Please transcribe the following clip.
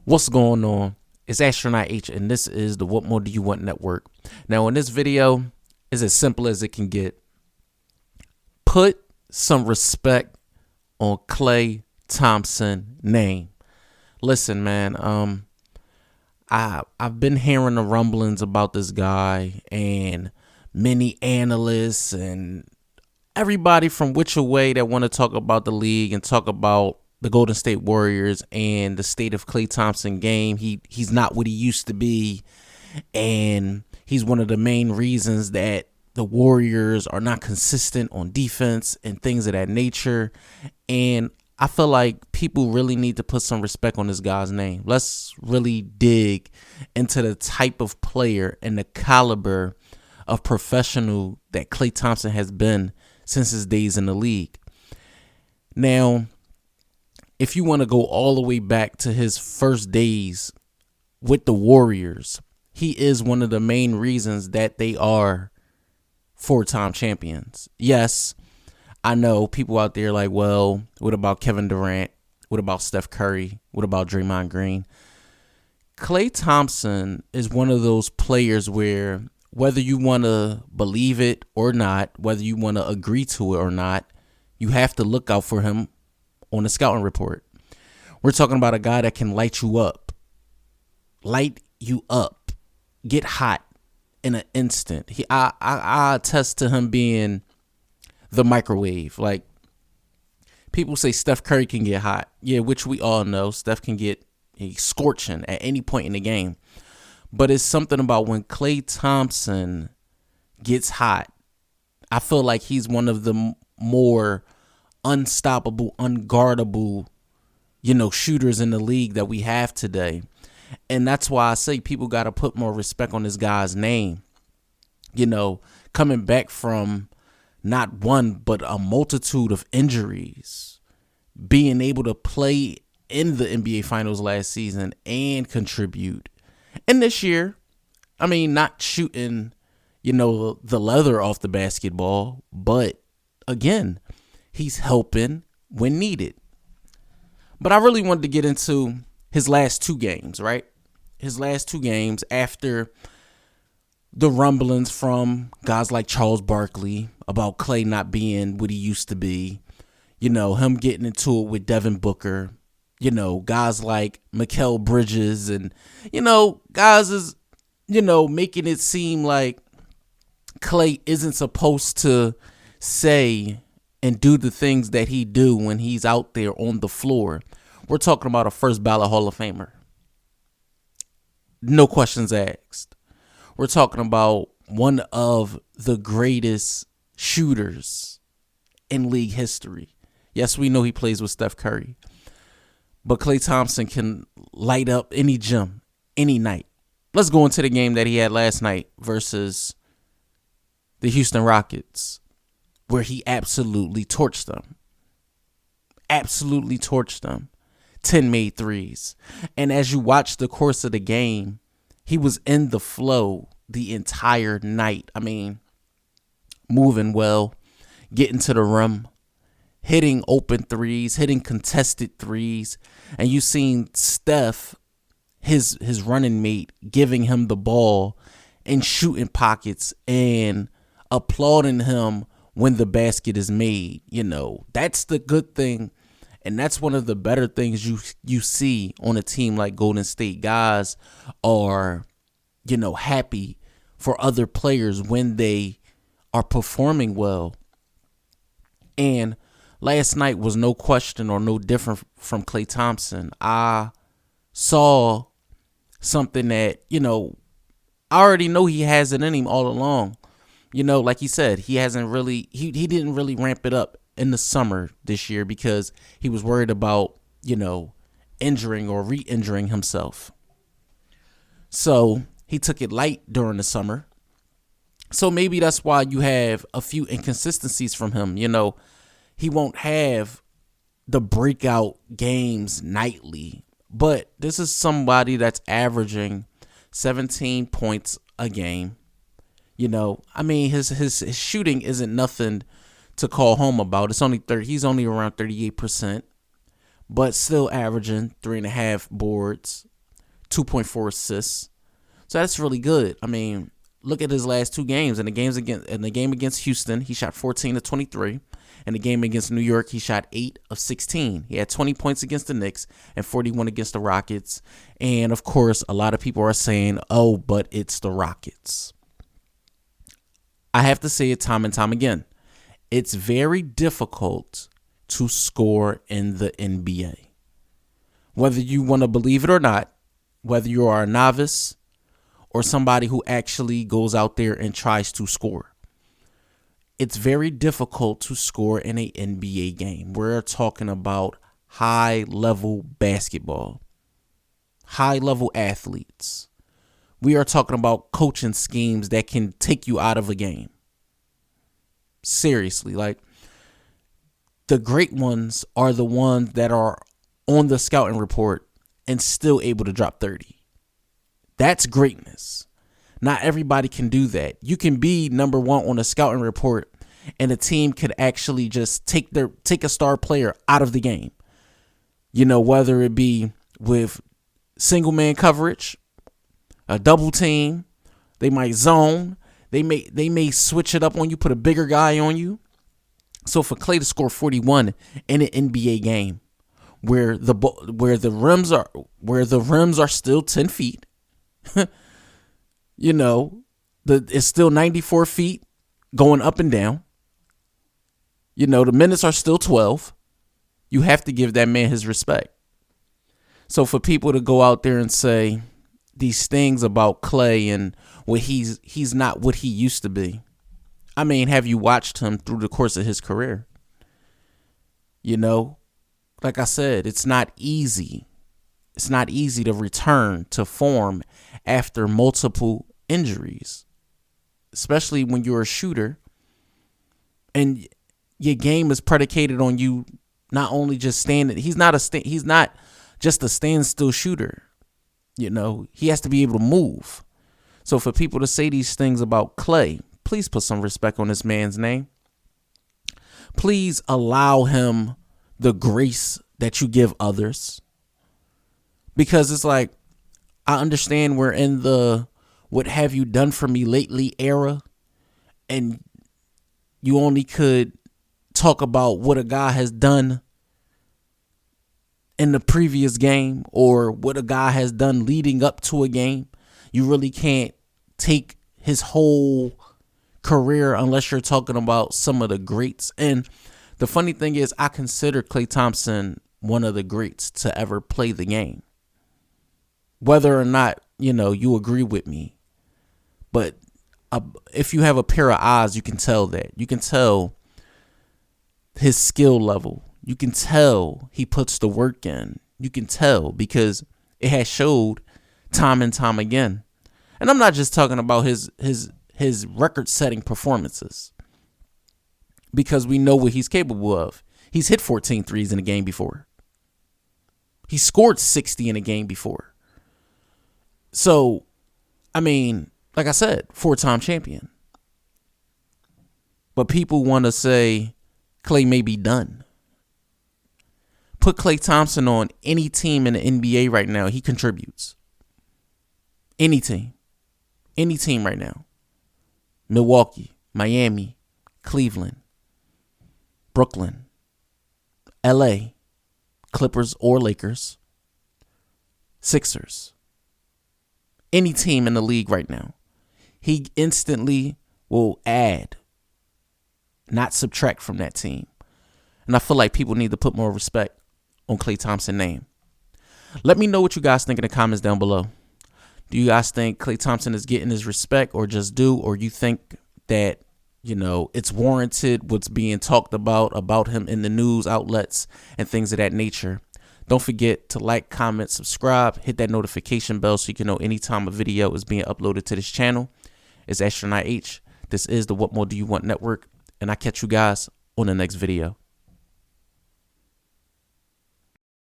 What's going on? It's Astronaut H, and this is the What More Do You Want Network. Now, in this video, it's as simple as it can get. Put some respect on Klay Thompson name. Listen, man. I've been hearing the rumblings about this guy, and many analysts and everybody from which way that want to talk about the league and talk about the Golden State Warriors and the state of Klay Thompson game. He's not what he used to be, and he's one of the main reasons that the Warriors are not consistent on defense and things of that nature. And I feel like people really need to put some respect on this guy's name. Let's really dig into the type of player and the caliber of professional that Klay Thompson has been since his days in the league. Now, if you want to go all the way back to his first days with the Warriors, he is one of the main reasons that they are four-time champions. Yes, I know people out there like, well, what about Kevin Durant? What about Steph Curry? What about Draymond Green? Klay Thompson is one of those players where whether you want to believe it or not, whether you want to agree to it or not, you have to look out for him on the scouting report. We're talking about a guy that can light you up, get hot in an instant. I attest to him being the microwave. Like, people say Steph Curry can get hot. Yeah, which we all know. Steph can get scorching at any point in the game. But it's something about when Klay Thompson gets hot, I feel like he's one of the more unstoppable, unguardable, shooters in the league that we have today. And that's why I say people got to put more respect on this guy's name. Coming back from not one, but a multitude of injuries, being able to play in the NBA Finals last season and contribute. And this year, not shooting, the leather off the basketball, but again, he's helping when needed. But I really wanted to get into his last two games, right? His last two games after the rumblings from guys like Charles Barkley about Klay not being what he used to be. Him getting into it with Devin Booker. Guys like Mikal Bridges and, guys is, making it seem like Klay isn't supposed to say and do the things that he do when he's out there on the floor. We're talking about a first ballot Hall of Famer. No questions asked. We're talking about one of the greatest shooters in league history. Yes, we know he plays with Steph Curry. But Klay Thompson can light up any gym, any night. Let's go into the game that he had last night versus the Houston Rockets, where he absolutely torched them. Absolutely torched them. 10 made threes. And as you watch the course of the game, he was in the flow the entire night. Moving well, getting to the rim, hitting open threes, hitting contested threes. And you seen Steph, his running mate, giving him the ball and shooting pockets and applauding him when the basket is made. That's the good thing. And that's one of the better things you see on a team like Golden State. Guys are, happy for other players when they are performing well. And last night was no question or no different from Klay Thompson. I saw something that, I already know he has it in him all along. Like he said, he hasn't really, he didn't really ramp it up in the summer this year because he was worried about, injuring or re-injuring himself. So he took it light during the summer. So maybe that's why you have a few inconsistencies from him. He won't have the breakout games nightly, but this is somebody that's averaging 17 points a game. His shooting isn't nothing to call home about. It's only 30. He's only around 38%, but still averaging 3.5 boards, 2.4 assists. So that's really good. I mean, look at his last two games. In the game against Houston, he shot 14 of 23. In the game against New York, he shot 8 of 16. He had 20 points against the Knicks and 41 against the Rockets. And of course, a lot of people are saying, oh, but it's the Rockets. I have to say it time and time again. It's very difficult to score in the NBA. Whether you want to believe it or not, whether you are a novice or somebody who actually goes out there and tries to score, it's very difficult to score in an NBA game. We're talking about high-level basketball, high-level athletes. We are talking about coaching schemes that can take you out of a game. Seriously, like, the great ones are the ones that are on the scouting report and still able to drop 30. That's greatness. Not everybody can do that. You can be number one on a scouting report and a team could actually just take a star player out of the game. You know, whether it be with single man coverage, a double team, they might zone, they may switch it up on you, put a bigger guy on you. So for Klay to score 41 in an NBA game where the rims are still 10 feet, you know, it's still 94 feet going up and down. You know, the minutes are still 12. You have to give that man his respect. So for people to go out there and say these things about Klay and what he's not what he used to be. I mean, have you watched him through the course of his career? You know, like I said, it's not easy. It's not easy to return to form after multiple injuries, especially when you're a shooter and your game is predicated on you not only just standing. He's not just a standstill shooter. You know, he has to be able to move. So for people to say these things about Klay, please put some respect on this man's name. Please allow him the grace that you give others. Because it's like, I understand we're in the what have you done for me lately era, and you only could talk about what a guy has done in the previous game or what a guy has done leading up to a game. You really can't take his whole career unless you're talking about some of the greats. And the funny thing is, I consider Klay Thompson one of the greats to ever play the game. Whether or not, you know, you agree with me. But if you have a pair of eyes, you can tell that. You can tell his skill level. You can tell he puts the work in. You can tell because it has showed time and time again. And I'm not just talking about his record-setting performances, because we know what he's capable of. He's hit 14 threes in a game before. He scored 60 in a game before. So, I mean, like I said, 4-time champion. But people want to say Klay may be done. Put Klay Thompson on any team in the NBA right now, he contributes. Any team. Any team right now. Milwaukee, Miami, Cleveland, Brooklyn, LA, Clippers or Lakers, Sixers. Any team in the league right now. He instantly will add, not subtract from that team. And I feel like people need to put more respect on Klay Thompson's name. Let me know what you guys think in the comments down below. Do you guys think Klay Thompson is getting his respect or just due? Or you think that, you know, it's warranted what's being talked about him in the news outlets and things of that nature? Don't forget to like, comment, subscribe, hit that notification bell so you can know anytime a video is being uploaded to this channel. It's Astronaut H. This is the What More Do You Want Network, and I catch you guys on the next video.